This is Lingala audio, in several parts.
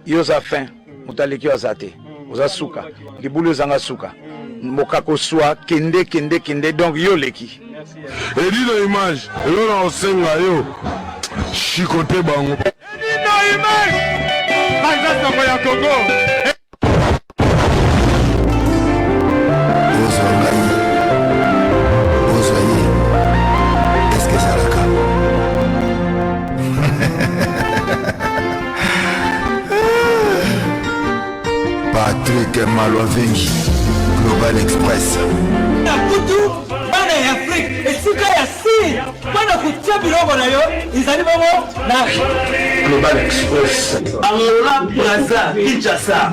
yo za fin mutaleki aza te oza suka libulu ezanga suka mokako swa kende donc yo leki Edino image elona osenga yo chikote bango Edino image baza soko ya Congo Patrick Malovengi, Global Express. Nakutu bana ya Afrique esika ya si bana kutia biloko na yo izali bongo na Global Express. Angola, Brazza, Kinshasa.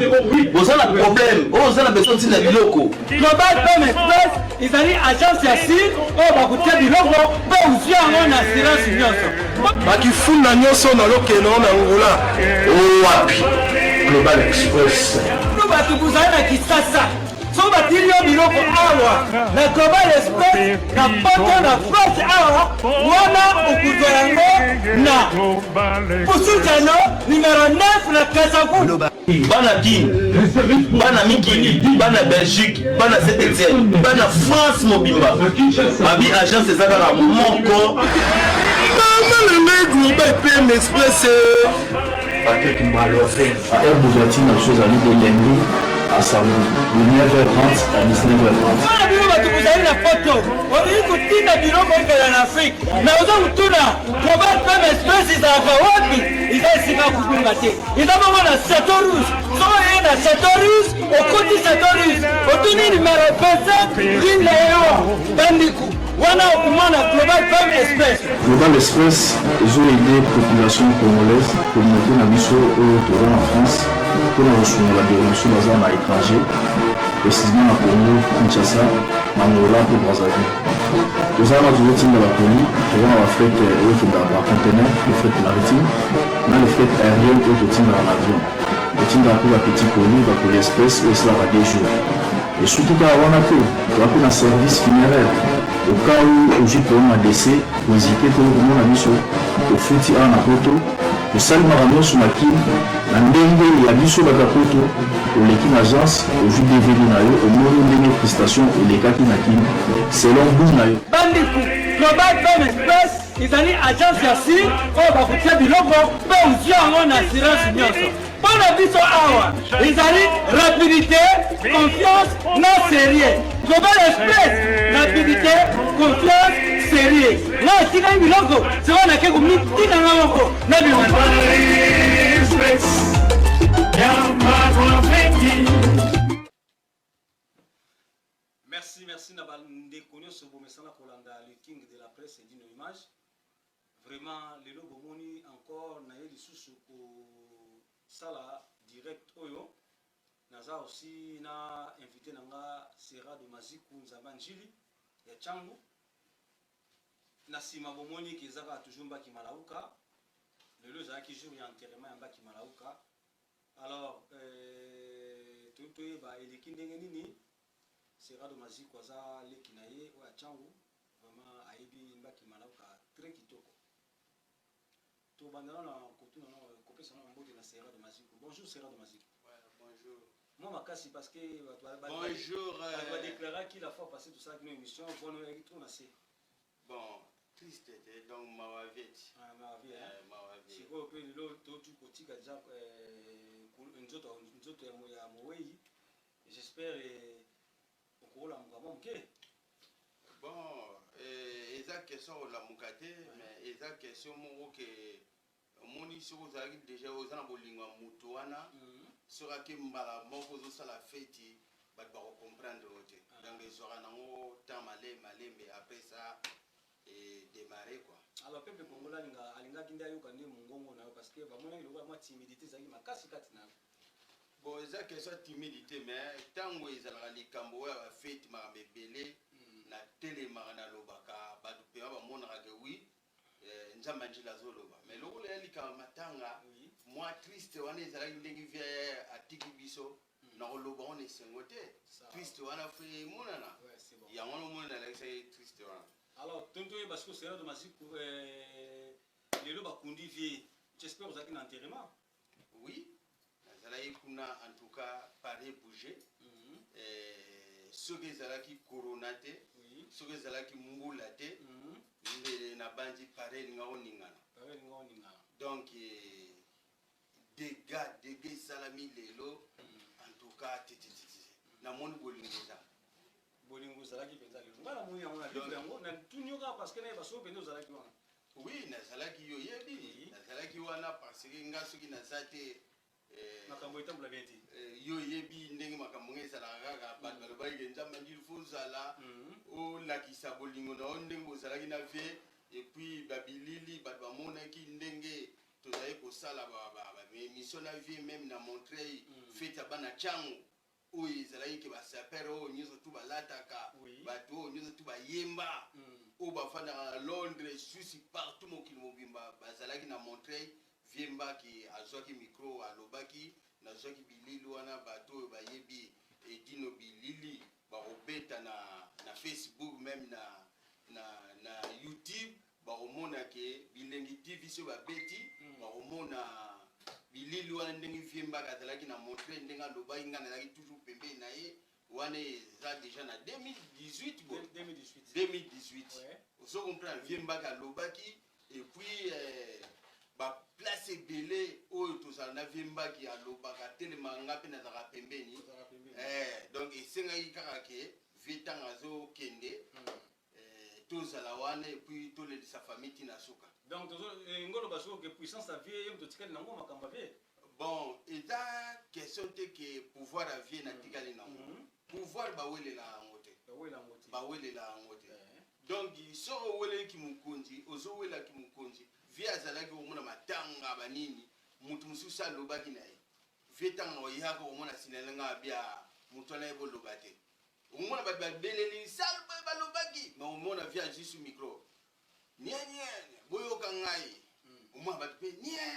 Vous avez un problème. Vous avez besoin de biloko. Global Express izali agence ya si o bakutia biloko pe uzia ngo na assurance nyonso. bakifunda nyonso na lokeno na Angola Wapi? Global Express. Batu kuzali na Kisasa so batili yo biloko awa na Global Express na poto na France awa wana okuzwa yango na Pusujano numero 9 na Kasavu Bana Guinée, Bana Mikini, Bana Belgique, Bana Saint-Etienne, Bana France Mobimba. Abi agence ezaka na moko. le Global PM Express Patrick Malovengi, Air Bugatti na chose à l'île de Lenny à Saoudi, de 9h30 à 19h30. Wana bilo batu kuzali na poto olili kutinda biloko okela na Afrique na oza kutuna Global PM Express izalaka wapi iza esika kukunga te iza bongo na Chateau Rouge so oye na Chateau Rouge okuti Chateau Rouge otuni numero 25 ligne yo bandiku wana okumana Global PM Express. Global Express, ils ont aidé la population congolaise, communauté na biso au en France, pour la reçoit la dévolution dans un étranger, précisément à Congo, Kinshasa, Angola et Brazzaville. Nous avons toujours été dans la police, nous avons fait le conteneur, le fret maritime, le fret aérien et le team dans l'avion. Le team dans la petite police, la police express, et cela va des jours. Et surtout quand on a fait un service funéraire, au cas où j'ai pour un décès, vous hésitez pour le monde à mission, au foutu à Napoto, au salut Marano sur ma kim, la ndenge ya biso la Napoto, au l'équipe agence, au jus de Vélunayo, au monde de nos prestations, et les kaki na kim, selon Bounayo. Bandiku, Global PM Express, izali agence ya si, oyo bakutia biloko, pe uzia yango na assurance nyonso. Bona biso awa, izali rapidité, confiance, na sérieux. Global Express, rapidité, confiance, sérieux. Na esika biloko, sewa na keko mitina nga moko, na biloko. Merci Nabandeko Nyonso Bomesana Kolanda, le king de la presse et d'une image. Vraiment, le logo moni encore na yeli susu ko sala direct oyo. Naza aussi na invité nanga Sera de Maziku Nzabanjili ya Changu. Na sima bomoni ki ezaka toujours mbaki malauka. Le logo zaki jour ya enterrement ya mbaki malauka. Alors tutoye ba eleki ndenge nini Sera de Maziku aza leki na ye oya Changu. Vraiment aibi mbaki malauka très kitoko. Tout bandana na kotu na kopesa na mbote na Sera de Maziku. Bonjour Sera de Maziku. Ouais, bonjour. Moi ma casse parce que bonjour. Tu vas déclarer qu'il a fois passé tout ça avec une émission bon on trop assez. Bon, triste donc ma vie. Ah ma vie hein. Ma vie. Si vous pouvez le tout kotika déjà nzoto ya moweyi. J'espère okola mukamo mke. Bon, eza question la mukate mais eza question moko ke moni soko zaki déjà ozana bolingo mutu wana sera ke mbala moko zo sala fête ba comprendre ote donc ezora nango temps malembe après ça et démarrer quoi. Alors peuple congolais alinga kinda yoka ndi mungongo na parce que ba mona iloko ma timidité zaki makasi kati na. Bon, eza question timidité mais tango ezala likambo ya fête makambe belé na télé marana lobaka batu pe ba mona ka oui nzamba njila zoloba mais loko le likama matanga moi triste wana ezala ndenge via atiki biso na loba on esengote triste wana fe monana ya wana monana la c'est triste wana. Alors tonto parce que Sera de Maziku lelo ba kundi vie j'espère vous avez un enterrement. Oui. mona en tout cas pare bouger soki ezalaki corona te soki ezalaki mbula te nde na bandi pare elinga oningana donc dégâts esalami lelo en tout cas namoni bolingo eza bolingo ozalaki mpenza lelo ngai namoni yango na livre yango natuni yoka parce que nayeba soki mpenza ozalaki wana oui nazalaki yo yebi nazalaki wana parce que nga soki naza te makambo etambola bien te yo yebi ndenge makambo nga ezalaka kaka bato balobaki nzambe ndili fo ozala olakisa bolingo na yo ndenge ozalaki na vie epuis babilili bato bamonaki ndenge tozali kosala bamission na vie même na montreuil fete ya bana ntiango oyo ezalaki ke basapere oyo nyonso tu balataka bato oyo nyonso tu bayemba oyo bafandaka na Londres Suisse partout mokili mobimba bazalaki na montreuil viembaki azwaki micro alobaki nazwaki bilili wana bato oyo bayebi edino bilili bakobeta na Facebook même na YouTube bakomona ke bilengi TV so babeti bakomona bilili wana ndenge viembaka azalaki na montreuil ndenge alobaki nga nazalaki toujours pembeni na ye wana eza déjà na 2018 bon 2018 ozo comprendre viembaka alobaki et puis baplace ebele oyo tozala na viembaki alobaka telemaka nga mpe nazalaka pembeni donc esengaki kaka ke vie ntango azokende tozala wana et puis tolelisa famille tina suka donc ngoloba soki ke puissance ya vie ye totikali nango makambo ya vie bon eza question te ke pouvoir ya vie natikali nango pouvoir bawelela yango te bawelela yango te donc soki owelelaki mokonzi ozowelaki mokonzi vie azalaki komona matanga banini mutu mosusu alobaki na ye vie ntango oyaka komona sinalenga bia motu ana ye boloba te omona bato babeleli sale balobaki ma omona vie azwi su micro nie boyoka ngai omona bato mpe nie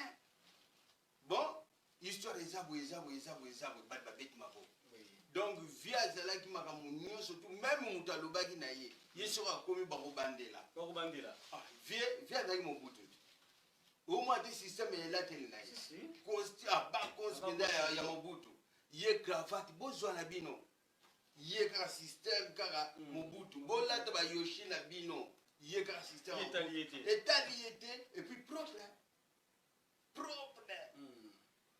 bon histoire eza boye bato babeti maboko donc vie azalaki makambo nyonso tu même moto alobaki na ye ye soki akomi bakobandela vie azalaki mobutu te omwa te systeme elateli na ye baconspenda ya mobutu ye cravate bozwa na bino ye kaka système kaka mobutu bolata bayoshi na bino ye kaka système etali ye te et puis propre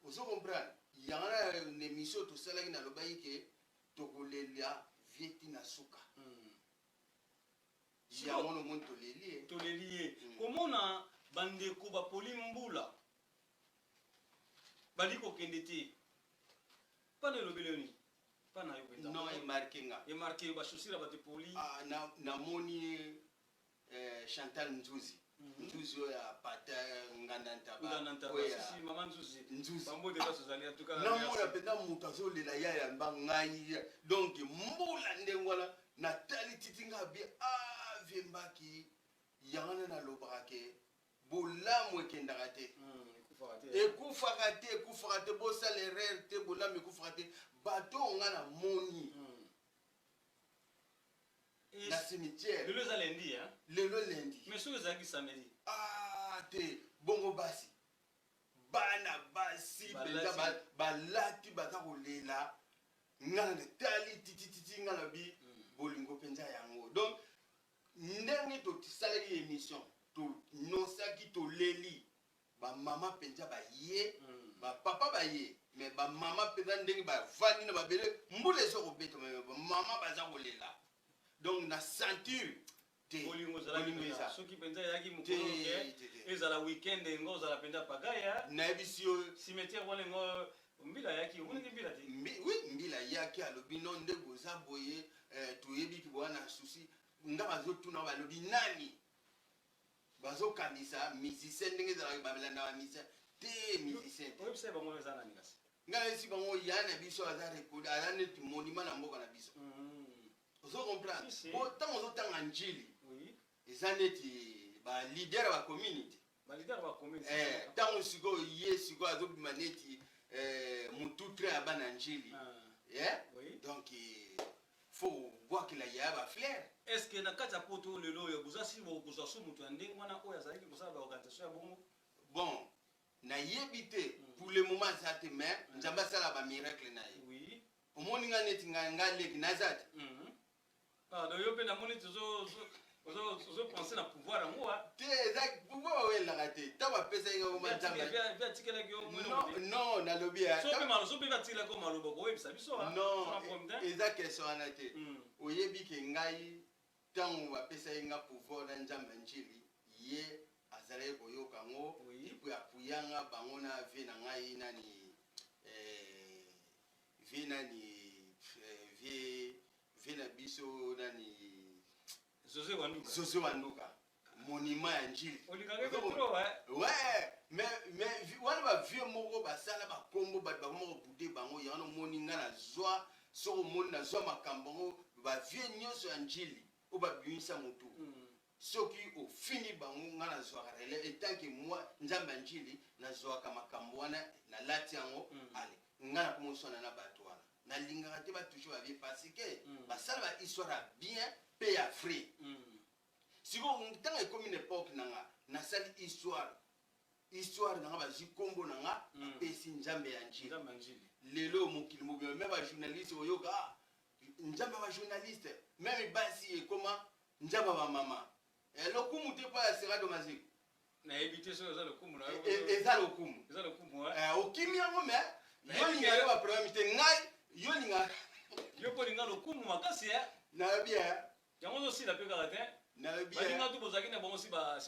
ozo comprendre yango na émission tosalaki nalobaki ke tokolela vie tina suka yango nomoni toleli ye komona bandeko bapoli mbula bali kokende te pana elobeli oni pana yo penza non emarke nga emarke bashosira bato poli namoni Chantal Nzuzi Nzuzi oyo apata nganda ntabamona mpenza moto azolela yaya mba ngai donc mbula ndenge wana natali titi nga bie viembaki yango nalobaka ke bolamu ekendaka te ekufaka te bosala erreur te bolamu ekufaka te bato nga na moni na cimetière lelo lendi mais soki ezalaki samedi te bongo basi bana basi mpenza balati baza kolela nga na tali titititi nga na bi bolingo mpenza yango donc ndenge tosalaki émission tonosaki toleli bamama mpenza baye bapapa baye mais bamama mpenza ndenge bavandi na babele mbula eza kobeta bamama baza kolela donc na ceinture bolingo eza soki mpenza eyaki mokolo ezala weekend ngo ozala mpenza pagaya nayebisi yo cimetière wana ngo mbila yaki omoniki mbila te oui mbila yaki alobi no ndenge oza boye toyebiki bowana susi nga bazotuna balobi nani bazokanisa musicien ndenge ezalaki babelanda bamisien te musicien oyebisa bango eza nani kasi nga esi bango ya na biso aza rekode aza neti monument na mboka na biso ozo comprendre ntango ozotanga njili eza neti balider ya bacommunité ntango sikoyo ye sikoyo azobima neti motu tre ya bana njili donc faut bwakela ya baflaire est ce que na kati ya poto lelo oyo bozasi bokozwa so moto ya ndenge wana oyo azalaki kosala baorganisation ya bongo bon na yebite pour le moment ça te mais nzamba sala ba miracle na ye oui omoni nga neti nga leki nazati ah do yo pe na moni tuzo penser na pouvoir ngo te exact pouvoir wela kate taba pesa inga o manzamba via tikela ki o non na lobby so pe malo so pe va tikela ko malo boko webisa biso non exact question anate oyebi ke ngai tango ba pesa inga pouvoir na nzamba njili ye azale koyoka ngo ipu apuyanga bango na vie na ngai nani vie nani vie na biso nani José Wanduka monument ya njili ouais mais wana ba vie moko basala ba kombo ba moko budé bango yana moninga na zwa so moni na zwa makambo ba vie nyonso ya njili o ba bimisa mutu soki ofini bango nga na zwa rele etant que moi nzamba njili na zwa kama kambwana na lati yango ale nga na komosona na bato wana na lingaka te ba toucher ba vie parce que basala ba histoire bien pe ya free siko ntanga ekomi une époque nanga na sali histoire nanga bazi kombo nanga pesi nzambe ya njili lelo mokili mobimba même ba journaliste oyoka nzambe ba journaliste même basi ekoma nzambe ba mama lokumu te pa sera domasique na éviter ça le kumu na eza lokumu okimi yango mais yolinga yo ba problème te ngai yolinga yo ko linga lokumu makasi na bien yango zo si la pe karate na bien balinga tu bozaki na bango si ba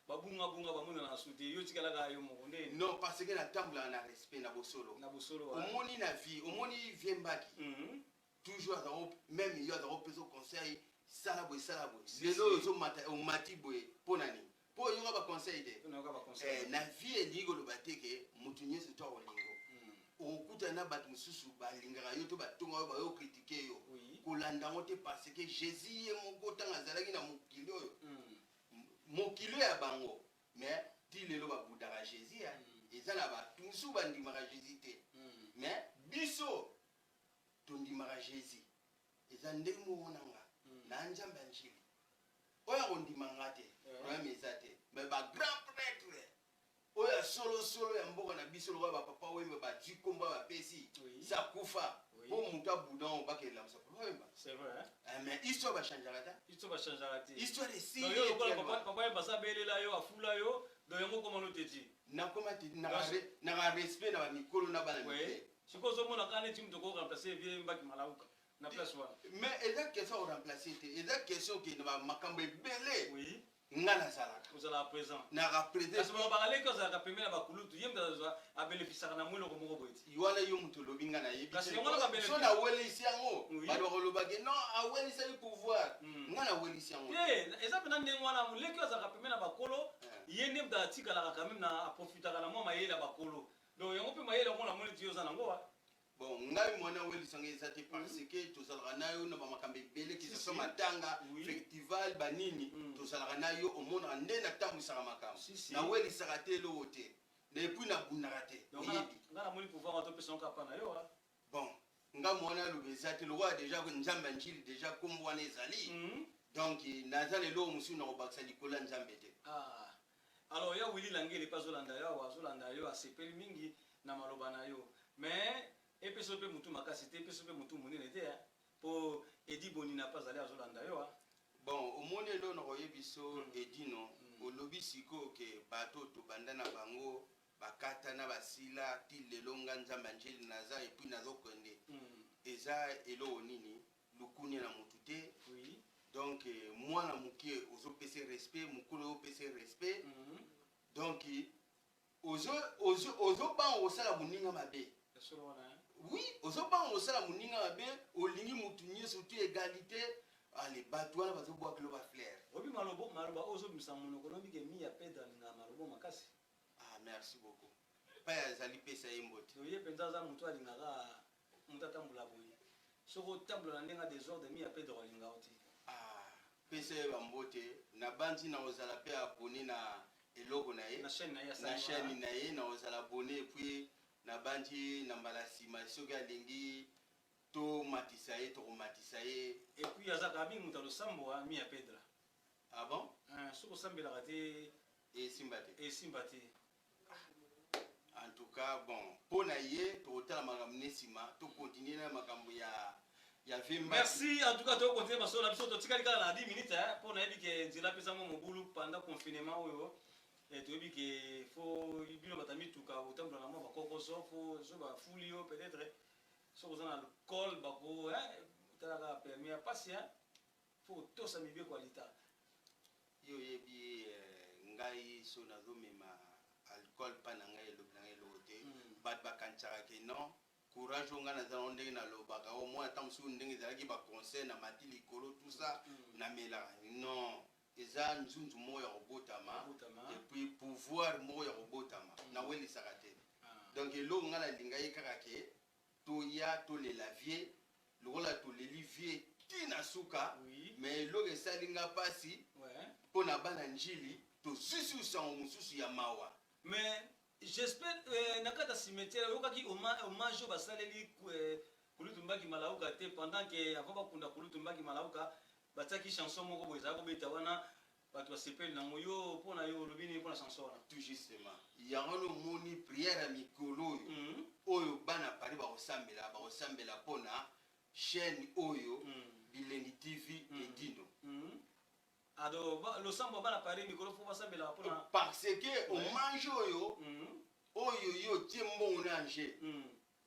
bunga bamuna na suti yo tikala ga yo mokonde non parce que na tambla na respect na bosolo omoni na vie omoni vie mbaki toujours même yo azaro peso conseil sala boy lelo zo mati boy ponani po yo ba conseil de na vie eligo lo bateke mutu nyeso to olingo okuta na bat mususu balingaka yo to batonga yo ba yo critiquer yo kolanda ngote parce que Jésus ye moko tanga zalaki na mokili oyo mokili ya bango mais ti lelo ba budaka Jésus ya ezala ba tunsu bandimaka Jésus te mais biso tondimaka Jésus eza ndenge monanga na nzambe njili oya kondimanga te problème eza te mais ba grand prêtre oya solo ya mboka na biso lokola bapapa wembe badwi komba bapesi sakufa po mutu abudan bakelela mosa problème c'est vrai mais histoire bachangeaka ta histoire esili papa basa belela yo afula yo do yango komano teti nakoma teti naka respect na bamikolo na bana mite sikozomona kane ti mutu koremplace vie mbaki malauka na place wana mais eza question oremplace te eza question ke na bamakambo ebele nga nazalaka ozala présent na représente parce que bakaleki ozalaka pembeni na bakulutu ye mutu abénéficiaka na mweloko moko boyeti wana yo mutu olobi nga nayebiso nawelisi yango bato bakolobaki non awelisaki pouvoir nga nawelisi yango eza mpena ndenge wana moleki ozalaka pembeni na bakolo ye nde mutu atikalaka quand même na aprofitaka na mwa mayele ya bakolo donc yango mpe mayele yango namoni ti oza nango wa bon ngai mwana welisanga eza te parce que tozalaka na yo na bamakambo ebele kisaso matanga festival banini tozalaka na yo omonaka nde natambwisaka makambo nawelisaka te eloko te na epui nabundaka te nga namoni pouvoir watopesa ngo kapa na yo bon nga mwana aloba eza te lokola deja nzambe ya njili deja kombo wana ezali donc naza lelo mosusu na kobakisa likolo ya nzambe te alors ya wili langeli mpe azolanda yo awa azolanda yo asepeli mingi na maloba na yo mais epeso mpe mutu makasi te epeso mpe mutu monene te mpo edi boni na mpe azali azolanda yo bon omoni elo na koyebiso edino olobi sikoyo ke bato tobanda na bango bakata na basila ti lelo nga nzambe anjeli naza epui nazokende eza eloko nini lukunia na mutu te donc mwana mokie ozopesa respect mokolo ozopesa respect donc ozobanga kosala moninga mabe oui ozobanga kosala moninga mabe olingi mutu nyonso tu égalité ale bato wana bazobwakilo baflaire obi maloba ozobimisa monoko nobike mi ya pedre alinga maloba makasi merci beaucoup pa yazali pesa ye mbote oye mpenza aza motu alingaka motu atambola boye soki otambola na ndenge ya désordre mi ya pedre alinga oti pesa ye bambote na bandi na ozala mpe abone na eloko na ye na chaîne na ye na ozala abone epui na bandi na mbala nsima soki alingi tomatisa ye tokomatisa ye epui azaka mingi moto alosambo mi ya pedre bon soki osambelaka te esimba te esimba te cas bon pour naie total makamnesima to continuer na makambo ya vimba. Merci en tout cas to continuer parce que la biso to tikali kala na 10 minutes hein pour na biki nzila pesa mo mobulu pendant confinement oyo et to biki faut bino batami tuka otambo na mo bakoko so faut so ba fulio peut-être so ko na alcool bako hein tala permis à passer faut to sa mibe qualité yo yebi ngai so na zo mema alcool pa na ngai lo te bat bakanchaka ke non courage nga na zalo ndenge na lobaka au moins tant sou ndenge zalaki ba conseil na matili kolo tout ça na mela non eza nzunzu moya robotama et puis pouvoir moya robotama na weli sakate donc elo nga na linga yekaka ke to ya to le lavier lokola to le livier tina suka mais lo esalinga pasi pona bana njili to susu sango mususu ya mawa. Mais j'espère nakata cimetière yokaki hommage basaleli kulutumbaki malauka te pendant que avant bakunda kulutumbaki malauka bataki chanson moko boza ko beta wana bato basepeli nango yo pona yo lobini pona chanson wana tout justement yango moni prière mikolo oyo bana pari ba osambela pona chaîne oyo Bilengi TV edino ado lo sambo bana pari mikolo fo basambela pona parce que on mange oyo yo tiembo onanje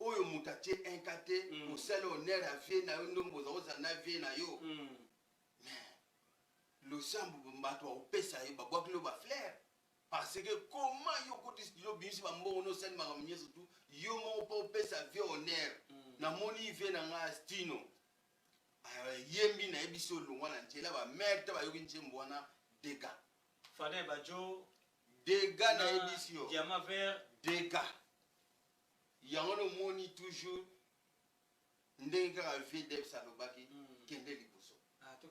oyo mutatie enkate osala honneur à vie na yo ndombo za na vie na yo le sambo mbato opesa yo babwakilo ba flair parce que comment yo kotis yo binsi ba mbo no sel makamnye surtout yo mo po opesa vie honneur na moni vie na nga stino yembi na ebiso longwa na ntela ba merde ba yoki ntembo wana dega fane bajo dega na ebisio diamant vert dega yango no moni toujours ndenge ka vide salobaki kende liboso to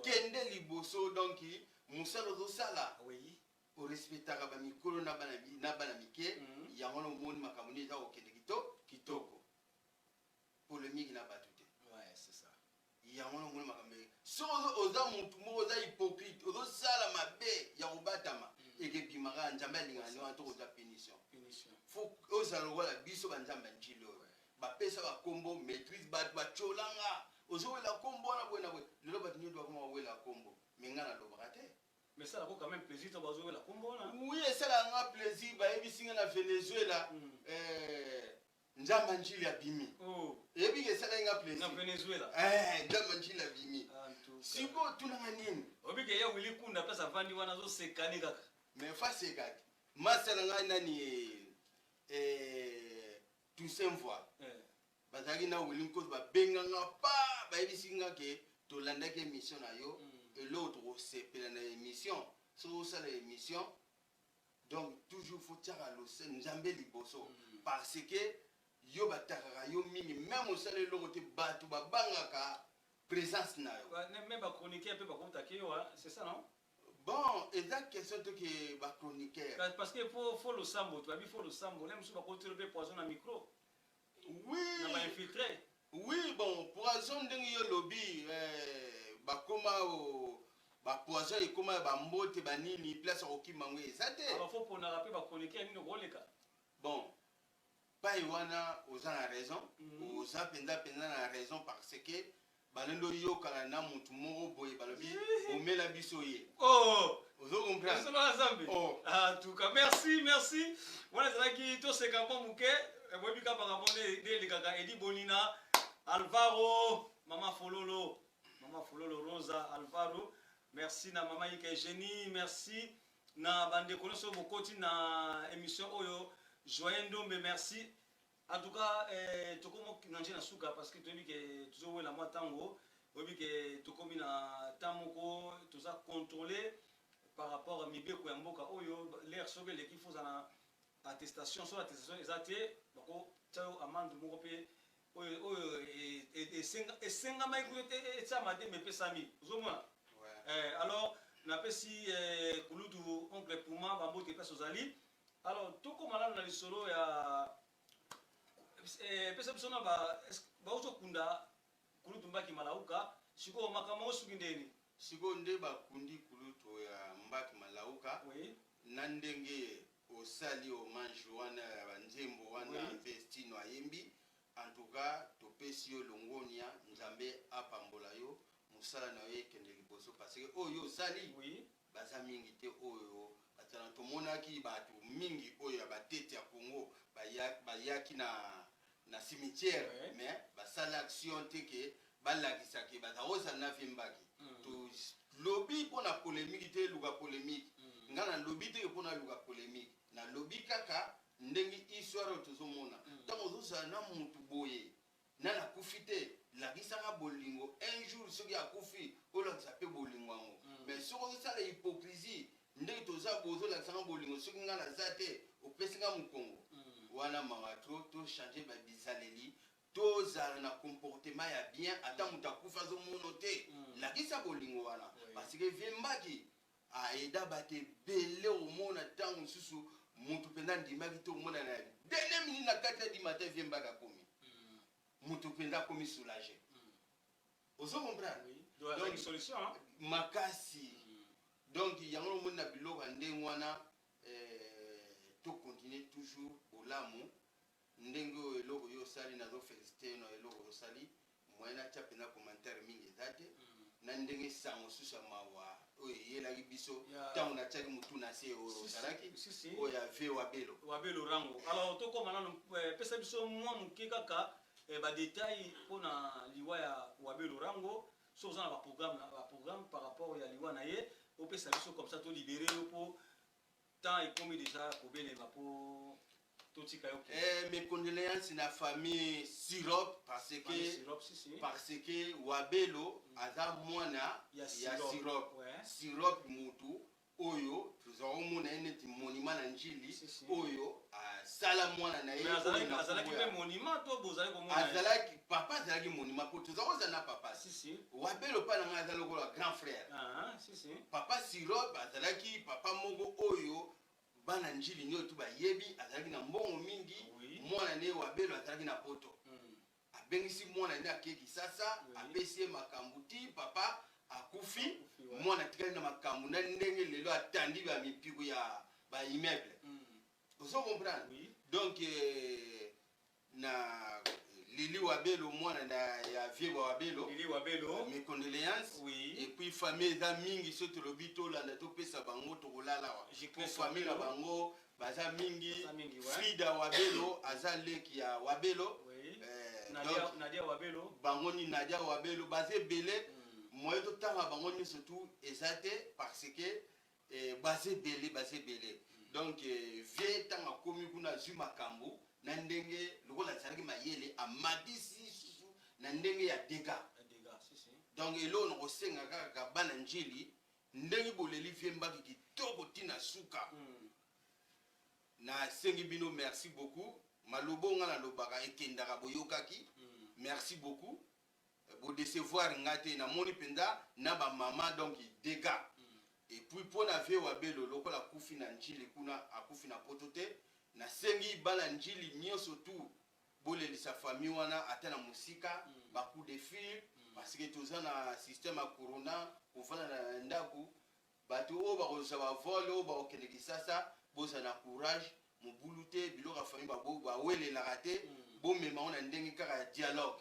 kende liboso donc musalo zo sala oui o respectaka ba mikolo na bana mike yango no moni makamuni za okende kitoko polémique na batute ouais c'est ça yango no moni makambe so oza mutu mo oza hypocrite ozo sala mabe ya obatama eke bimaka nzambe alingani wa to oza punition faut ozalo wala biso banzamba njilo bapesa bakombo maîtrise bacholanga ozowela kombo na bwena bwe lelo batinyo doit comment wela kombo menga na lobaka te mais ça a quand même plaisir to bazowela kombo na oui ça la nga plaisir ba ebisinga na Venezuela nzamba njili ya bimi ebi ke sala nga plaisir na Venezuela nzamba njili ya bimi sibo tunanga nini obi ke ya wili kunda pesa vandi wana zo sekani kaka mais fa sekaki masala nga nani tout s'envoie bazaki na wili nkoto babenganga pa bayebisinga ke tolandaki émission na yo et l'autre osepela na émission so osala émission donc toujours faut tiaka lose nzambe liboso parce que yo batakaka yo mingi même osala eloko te bato babangaka présence na yo même bachroniqueur mpe bakotaki yo c'est ça non bon eza question to ke bachroniqueur parce que faut le sambo tu abi faut le sambo même so bakotiro mpe poison na micro oui na bainfiltré oui bon poison ndenge yo lobi bakoma bapoison ekoma bambote banini place okimango eza te faut ponaka mpe bachroniqueur nini okoleka bon pai wana oza na raison oza penza na raison parce que balendo yokana na mutu moko boye balobi omela biso ye ozo comprendre en tout cas merci wana ezalaki toseka mpo moke boyebika makambo nde elekaka edi bonina Alvaro mama fololo Rosa Alvaro merci na mama Ike Génie merci na bandeko nyonso bokoti na émission oyo Joyeux Ndombe merci en tout cas tokomo na nje na suka parce que toyebi ke tozowela mwa ntango oyebi ke tokomi na ntango moko toza contrôlé par rapport à mibeko ya mboka oyo l'air soki eleki fozala na attestation so attestation eza te bako tia amande moko mpe oyo esengama etiama te mepesami ozomona alors napesi kulutu oncle Puma bambote place ozali alors tokoma nano na lisolo ya pesa biso na baozokunda kulutu mbaki malauka sikoyo makambo osuki ndeni sikoyo nde bakundi kulutu ya mbaki malauka na ndenge osali hommage wana banzembo wana Vestino ayembi en tout cas topesi yo longonia nzambe apambola yo musala na yo ekende liboso parce que oyo osali baza mingi te oyo atana tomonaki bato mingi oyo batete ya Congo bayaki na cimetière mais basala action te ke balakisaki bazaoza na vimbaki to lobby pona polémique te luka polémique ngana lobby te pona luka polémique na lobby kaka ndenge histoire tozomona ntango ozozala na mutu boye nana kufi te lakisaka bolingo un jour soki akufi olakisa mpe bolingo yango mais soki ozosala hypocrisie ndenge toza bozolakisaka bolingo soki nga naza te opesinga mokongo wana mawa tochange babizaleli tozala na comportement ya bien ata moto akufa azomono te lakisa bolingo wana parce que viembaki aeda bato ebele omona ntango mosusu mutu mpenza ndimaki te omona na dernière minute na 4 du matin viembaki akomi mutu mpenza akomi soulagé ozo comprendre donc solution makasi donc yango omoni na biloko ya ndenge wana tocontinue toujours olamu ndenge oyo eloko yo osali nazofélicité no eloko osali moyen natya mpenza commentaire mingi eza te na ndenge sango susu ya mawa oyo eyelaki biso ntango natiaki motu na se oyo osalaki oyo ya ve wabelo rango alors tokoma nano pesa biso mwa moke kaka badetail mpona liwa ya wabelo rango so oza na baprogramme par rapport ya liwa na ye opesa biso comme ça tolibere yo mpo temps ekomi déjà kobelela mpo totika yo mes condoléances na famille Sirop parce que wabelo aza mwana ya Sirop mutu oyo tozomona neti monument na njili oyo asala mwana na ye azalaki pe monument to bozali komona azalaki papa azalaki monument po tozakoza na papa wabelo pa nanga azala lokola grand frère papa Sirop azalaki papa moko oyo bana njili nyo tu bayebi azalaki na mbongo mingi mwana ne wabelo azalaki na poto abengisi mwana ne akeki sasa apesi makambo ti papa akufi mwana tikali na makambo na ndenge lelo atandi ba mipiko ya ba immeuble ozo comprendre donc na Lili Wabelo mwana na ya vie wabelo mes condoléances et puis famille za mingi soto lobito la to pesa bango to kolala wa famille na bango baza mingi Frida Wabelo azaleki ya Wabelo Nadia Wabelo bango ni Nadia Wabelo baze belé moi to tanga bango ni surtout ezate parce que baze belé donc vie tanga komi kuna zuma kambo na ndenge lokola zalaki mayele amadisi susu na ndenge ya dega donc elo no kosenga kaka bana njili ndenge boleli viembaki kitoko tina suka na sengi bino merci beaucoup malobo nga na lobaka ekendaka boyokaki merci beaucoup bo décevoir ngate na moni penda na ba mama donc dega et puis pona vie wabelo lokola kufi na njili kuna akufi na potote na sengi bala njili nyonso tu bolelisa famille wana ata na musika ba coup de fil parce que toza na système ya corona kofana na ndaku bato o ba koza ba vol o ba okende sasa boza na courage mobulu te biloko famille ba welela raté bo mema on ndenge kaka dialogue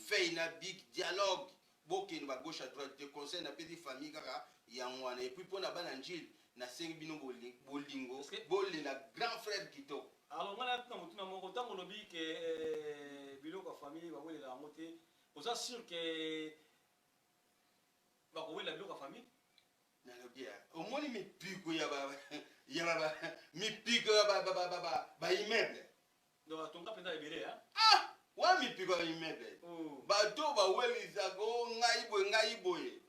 fait na big dialogue bokeni ba gauche à droite te conseil na petite famille kaka ya mwana et puis pona bana njili na sengi bino bolingo bolela grand frère kitoko alors ngana tuna mutuna moko tango lobi ke biloko famille ba welela yango te oza sûr que ba ko welela biloko famille na lobi omoni mipiko ya mipiko ya ba immeuble donc tonga penda ebele wa mipiko ya immeuble bato ba welisa ko ngai boye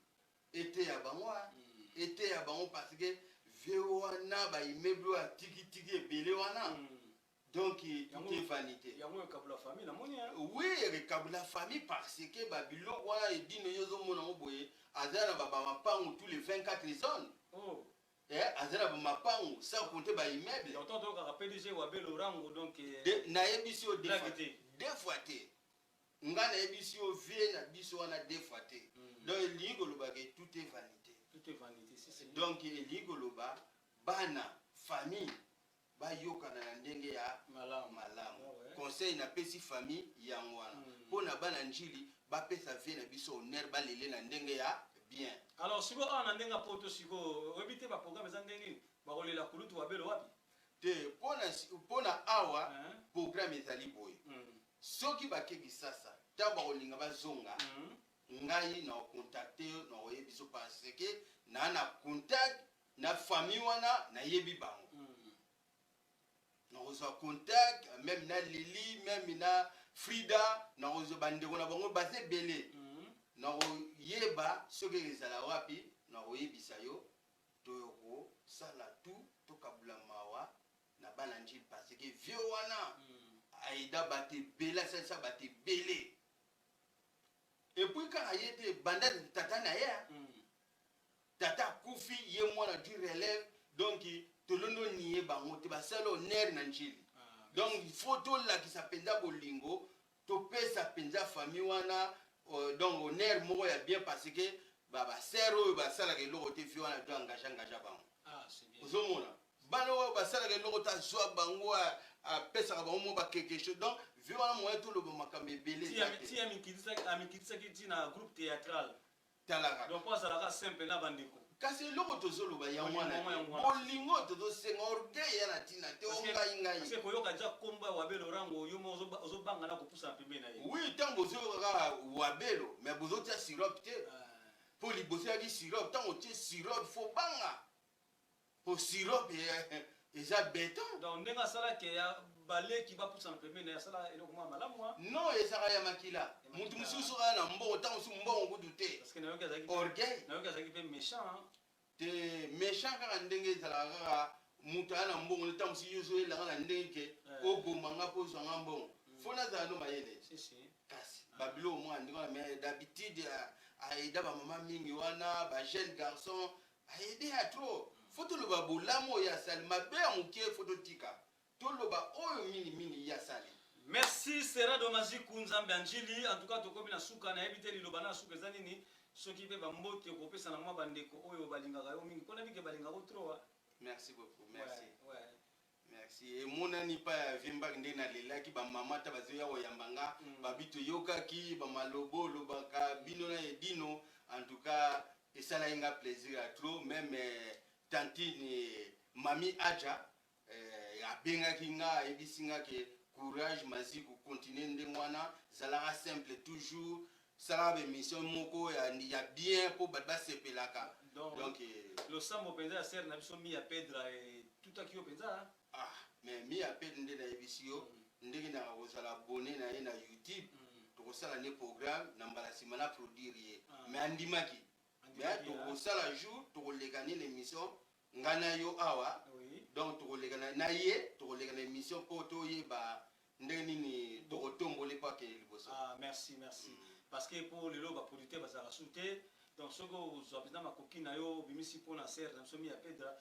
ete ya bango parce que wana ba immeuble wa tiki ebele wana donc tout est vanité yango kabula famille na moni oui kabula famille parce que ba biloko wana edino yozo mona boye azana ba mapango tous les 24 zones azana ba mapango sans compter ba immeuble donc to ka PDG Wabelo rango donc na ebisi o deux fois te ngana ebisi o vie na biso wana deux fois te donc lingo lobake tout est vanité c'est donc lingo loba bana famille bayokana na ndenge ya malamu ouais. conseil na pesi famille yango wana mpona bana njili bapesa vie na biso honneur balele na ndenge ya bien. Alors siko awa na ndenge poto siko oyebi te baprogramme eza ndenge nini bakolela kulutu wabelo wapi te mpona awa programme ezali boye soki bakeki sasa ntango bakolinga bazonga ngai na ocontacte na oyebi biso parce que na contact na famille wana nayebi bango nakozwa contact même na Lili même na Frida nakozwa bandeko na bango baza ebele nakoyeba soki ezala wapi nakoyebisa yo toyokosala tu tokabula mawa na bana njili parce que vieux wana aida bato ebele asalisa bato ebele epuis kaka ye te banda tata na ye tata akufi ye mwana du relève donc tolondo nie bango te basala honneur na njili donc il faut tolakisa mpenza bolingo topesa mpenza famille wana donc honneur moko ya bien parce que basere oyo basalaka eloko te vie wana to engage bango ozomona bana oyo basalaka eloko te azwa bango apesaka bango mo bakeke chose donc vie wana moya toloba makambo ebele ti amikitisaki ntina groupe théâtral talaka donc po azalaka simple na bandeko kasi eloko tozoloba ya mwana bolingo tozosenga orgueil ya na ntina te ongai koyoka ja kombo ya wabelo rango yo mo ozobanga na kopusa na pembeni na ye oui ntango ozoyoka wabelo mais bozotia sirope te mpo liboso yaki sirope ntango otie sirope fo banga po sirope eza beton donc ndenge asalaki ya baleki bapusa na pembeni na ye asala eloko mwa malamu non ezaka ya makila mutu mosusu kaka na mbongo ntango mosusu mbongo kudu te orgueil nayoki azalaki mpe méchant te méchant kaka ndenge ezalaka kaka mutu aya na mbongo ntango mosusu yo ozoyelaka na ndenge ke obomanga mpo ozwanga mbongo fo nazala no mayele kasi babilo omwa ndenge wana mais d'habitude aida bamama mingi wana bajeune garçon aide ya trop fo toloba bolamu oyo asali mabe ya mokie fo totika toloba oyo minimini ya sali. Merci Serado Maziku Nzambe Anjili en tout cas tokomi na suka na ebite liloba na suka eza nini soki pe bambote kopesa na mwa bandeko oyo balingaka yo mingi mpona bike balingaka trop. Merci beaucoup, merci. Ouais. Merci. Et monani pa ya vimbaki nde na lelaki bamama ta bazoya koyambanga babito yokaki bamalobo lobaka bino na edino en tout cas esala inga plaisir à trop même tantine mami aja abengaki nga ebisinga ke courage Maziku continuer ndenge wana zalaka simple toujours salaka émission moko ya bien po bato basepelaka donc losambo mpenza ya sere na biso mi ya pedra tutaki yo mpenza mais mi ya pedra nde nayebisi yo ndenge na kozala abone na ye na YouTube tokosala ne programme na mbala nsima na produire ye mais andimaki mais tokosala jour tokoleka nini émission nga na yo awa donc tokoleka na ye tokoleka na émission mpo toyeba ndenge nini tokotombole mpo akende liboso. Merci parce que pour lelo baproducteur bazalaka su te donc soki ozwa mpenza makoki na yo obimisi mpo na sere na biso mi ya pedra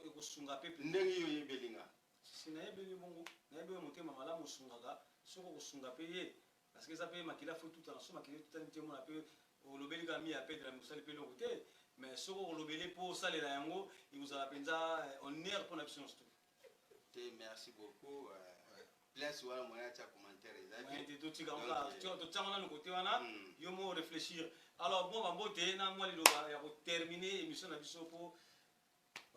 ekosunga mpe ndenge yo oyebelinga sinayebeli bongo nayebi oyo motema malamu osungaka soki okosunga mpe ye parce que eza mpe makila fo tutana so makila tutani te mona mpe olobeli kaka mi ya pedra mosali mpe eloko te mais soki olobeli mpo osalela yango ekozala mpenza honneur mpo na biso nyonso te. Merci beaucoup. Place wana moya tia commentaire ezaki totiango nano kote wana yo mo réfléchir alors bon bambote na mwa liloba ya kotermine émission na biso mpo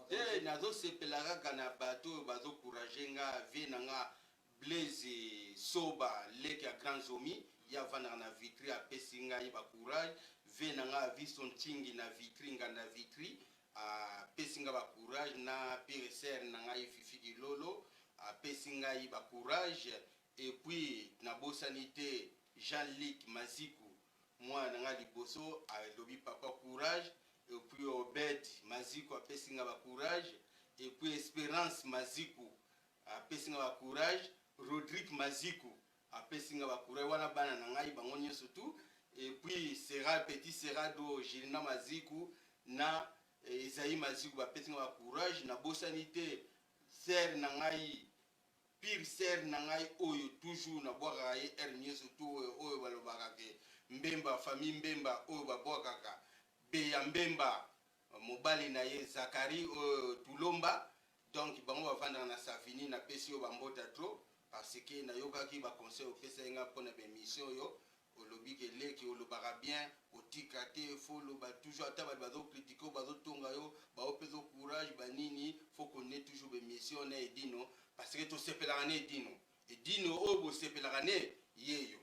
te nazosepela kaka na bato oyo bazokourage nga vie na nga Blaise Soba leki ya Grand Zomi ya vandaka na Vitry apesi ngai bacourage vie na nga Visto Ntingi na Vitry nganda Vitry apesi nga bacourage na pire ser na ngai Fifi Kilolo apesi ngai bacourage et puis nabosani te Jean-Luc Maziku mwana nga liboso alobi papa courage et puis Obed Maziku apesi nga bacourage et puis Espérance Maziku apesi nga bacourage Rodrigue Maziku apesi nga bacourage wana bana na ngai bango nyonso tu et puis Petit Serado Gilina Maziku na Esaïe Maziku bapesi nga bacourage nabosani te ser na ngai pire ser na ngai oyo toujours na bwaka ye nyonso tu oyo balobaka ke Mbemba famille Mbemba oyo babwakaka Beya Mbemba mobali na ye Zakari Tulomba donc bango bavandaka na Savini na pesi oyo bambota trop parce que nayokaki baconseil opesa ye nga mpona baémission oyo olobi ke leki olobaka bien otika te fo oloba toujours ata bato bazokritike oyo bazotonga yo baopesa courage banini fo kone toujours baémission na Edino parce que tosepelaka na Edino oyo bosepelaka ne yeyo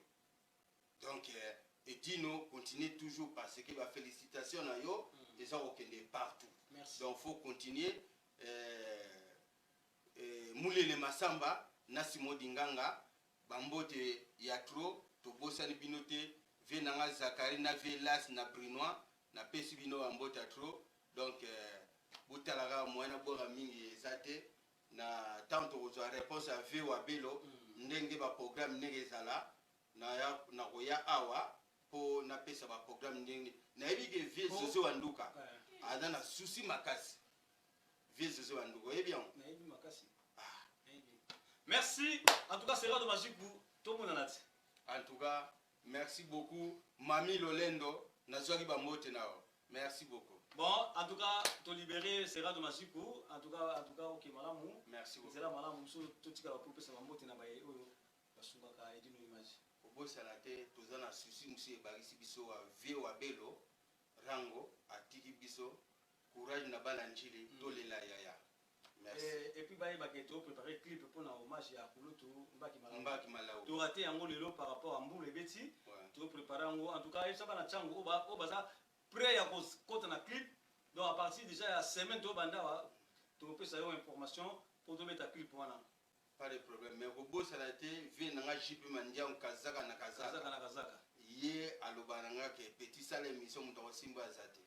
donc Edino continue toujours parce que félicitations na yo eza kokende partout. Merci. Donc faut continuer Moulele Masamba na Simo Dinganga bambote ya tro to bosani binote venanga Zakari na Velas na Brinois na pesi bino bambote ya tro donc butalaka mwana bora mingi ezate na tanto kozwa réponse à V wa Belo ndenge ba programme ndenge ezala na koya awa po na pesa ba programme ndenge na ebike vie zozo wanduka adana souci makasi vie zozo wanduka et bien na ebi makasi. Merci. En tout cas, c'est rare de magique pour tout le monde. En tout cas, merci beaucoup. Mami Lolendo, Nazwaki Bamote Nao. Merci beaucoup. Bon, en tout cas, te libérer, c'est rare de magique pour. En tout cas, ok, madame. Merci beaucoup. C'est là, madame, tout ce qui va couper, c'est Bamote Nabaye. Parce que ça a aidé nos images. Au beau salate, tous en a souci, monsieur Barisi Bisso, Vio Abelo, Rango, Atiki Bisso, Courage Nabalanchili, Tolela Yaya. Et puis bah il va préparer clip pour un hommage à Kouloutou Mbaki Malaou. Tu raté un gros lélo par rapport à Mbou les Betty. Tu préparer en tout cas il s'appelle na Chango au baza prêt à côté na clip. Donc à partir déjà la semaine tu banda tu peux savoir information pour te mettre à clip pour un. Pas de problème mais au beau salaté vient na jipe mandia en Kazaka na Kazaka. Yé alobananga que petit salle émission mon simba azate.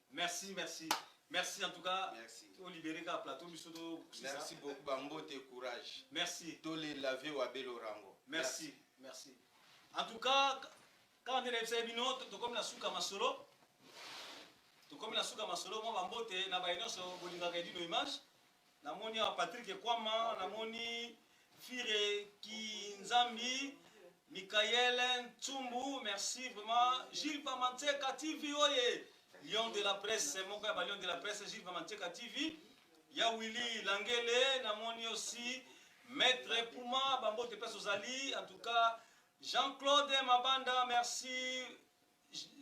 Merci en tout cas. Merci. Libéré ka plateau bisodo. Merci beaucoup Bambote courage. Merci. Tolé laver wa Belo Rango. Merci. En tout cas quand on est fait bino to comme la souka masolo. To comme la souka masolo moi Bambote na ba inoso bolinga ka dino image. Na moni a Patrick Kwama, na moni Fire Kinzambi, Michael Ntumbu, merci vraiment. Gilles Pamanteka TV oye. Lion de la presse, c'est mon gars, Lion de la presse, Gilles Pamanteka TV. Ya Willy Langele, Namoni aussi. Maître Pouma, Bambo de Pesozali. En tout cas, Jean-Claude Mabanda, merci.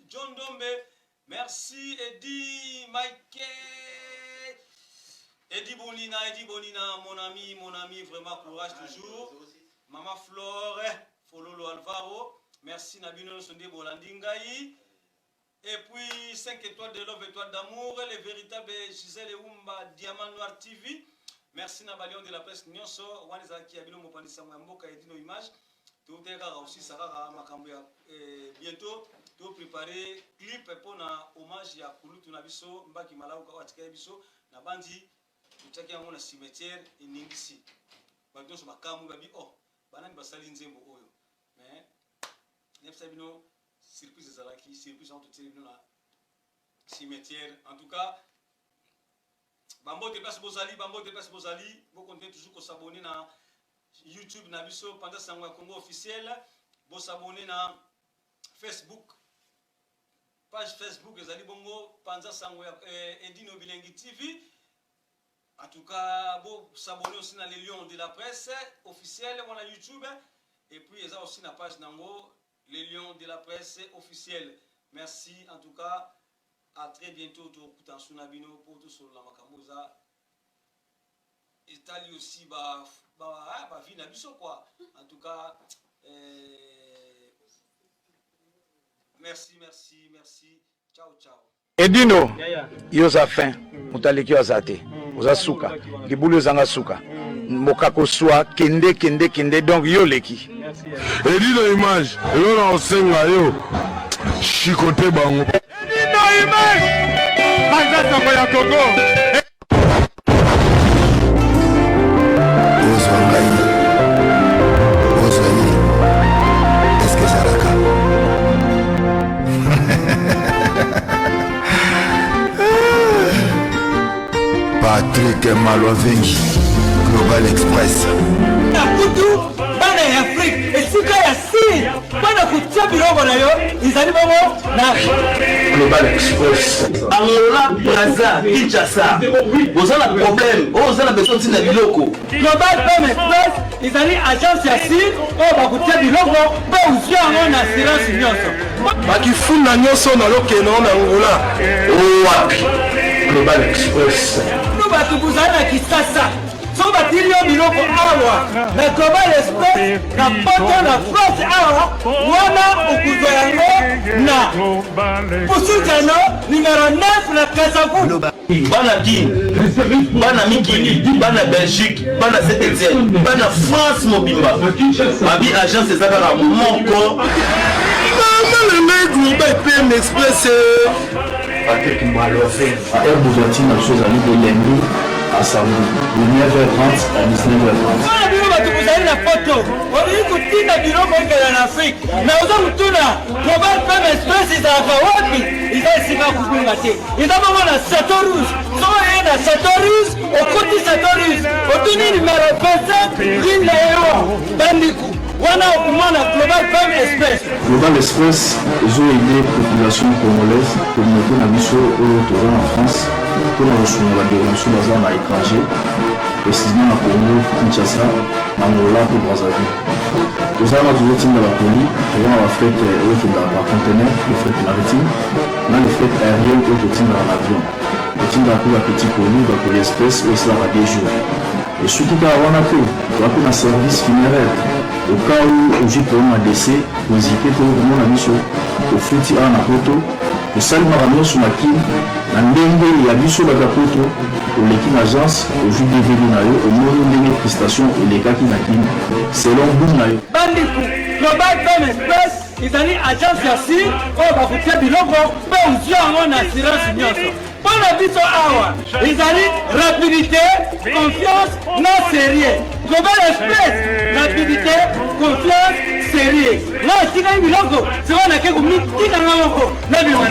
John Dombe, merci. Eddie Michael. Eddie Bonina, mon ami, vraiment courage toujours. Maman Flore, Fololo Alvaro, merci Nabino Sonde Bolandingaï. Et puis 5 étoiles de love, étoiles d'amour, les véritables Gisèle Oumba, Diamant Noir TV. Merci Nabalion de la presse Nyonso, Wanezaki Abilo Mopandisa Mboka Edino Image. Tout est aussi Sarah Makambia. Bientôt, tu préparer clip pour un hommage à Kouloutou Nabiso, Mbaki Malaou Kawatika Biso, Nabandi, tu as un cimetière et Ningisi. Maintenant, je m'accamou, babi, oh, Banan Basalin Zembo Oyo. Mais, Nepsabino. Surprise Zalaki, surprise entre télévision la cimetière. En tout cas, Bambo te passe Bozali, vous continuez toujours à s'abonner à YouTube, Nabiso, pendant Sangwa Congo officiel, vous s'abonner à Facebook, page Facebook, Zali Bongo, pendant Sangwa Edino Bilengi TV. En tout cas, vous s'abonner aussi dans les Lions de la presse officielle, on a YouTube, et puis il y a aussi la page Nango. Les Lions de la presse officielle. Merci en tout cas. À très bientôt. Pour tout sur la Makamosa. Italie aussi, vie n'abisso quoi. En tout cas, merci. Ciao. Edino, yoza fin, mutaliki wazate, oza suka, libulu zanga suka, mokako swa, kende, donc yo leki. Edino image, yo na osenga yo, shikote bango. Edino image, Banza Sango ya Congo. Ozwai, est-ce que ça raka? Patrick Malwavengi, Global Express. Nakutu, bana ya Afrique, esika ya si, bana kutia bilongo na yo, izali bongo na Global Express. Angola, Brazza, Kinshasa. Vous avez un problème. Vous avez besoin de biloko. Global Femme Express, ils ont une agence ici. Oh, bah, vous tirez du logo. Bah, vous tirez en assurance nyonso. bakifunda nyonso nalokeno na Angola. Wapi. Global Express. Nous, bah, vous avez la Kisasa. So batili yo biloko awa na Global Express na poto na France awa wana okuzwa yango na Pusukano numéro 9 na Kasavu. Bana Guinée, Bana Mikili, Bana Belgique, Bana Saint-Etienne, Bana France Mobimba. Abi agence ezaka na moko. Mama le mec Global PM Express. Patrick Malofé. Air Bugatti na chose à de lundi à samedi de 9h30 à 19h30. Wana bino bato bozali na poto olingi kotinda biloko okela na Afrique me oza kotuna Global Femme Express ezalaka wapi eza esika kokunga te eza bongo na Chateau Rouge soko oye na Chateau Rouge okoti Chateau Rouge otuni numéro 25 ligne na yo bandiku wana okomona Global Femme Express. Global Express ezoyede population congolaise communauté na biso oyo toza na France mpona kosunga badéronso baza na étranger précisément na Congo, Kinshasa, na Angola mpe Brazzaville. Toza na tozotinda bapoli toza na bafrete oyo tondaka bacontener le frete maritime na le frete aérien oyo totindaka na avion totindaka mpe bapetit poli bapoli express oyo esalaka 2 jours esuki kaka wana te toza mpe na service funéraire au cas où ozwi problème ya décès kozike to komona biso ofuti awa na poto tosalimaka nyonso na kini na ndenge ya biso baza poto oleki na agence ozwi dvd na yo omoni ndenge prestation elekaki na kini selon boum na yo bandiku Global Femme Express ezali agence ya si oyo bakotia biloko mpe ozwi yango na assurance nyonso mpona biso awa ezali rapidité confiance na sérieux. Global Express rapidité confiance sérieux na otikali biloko sikoyo nake komitikanga moko na biloko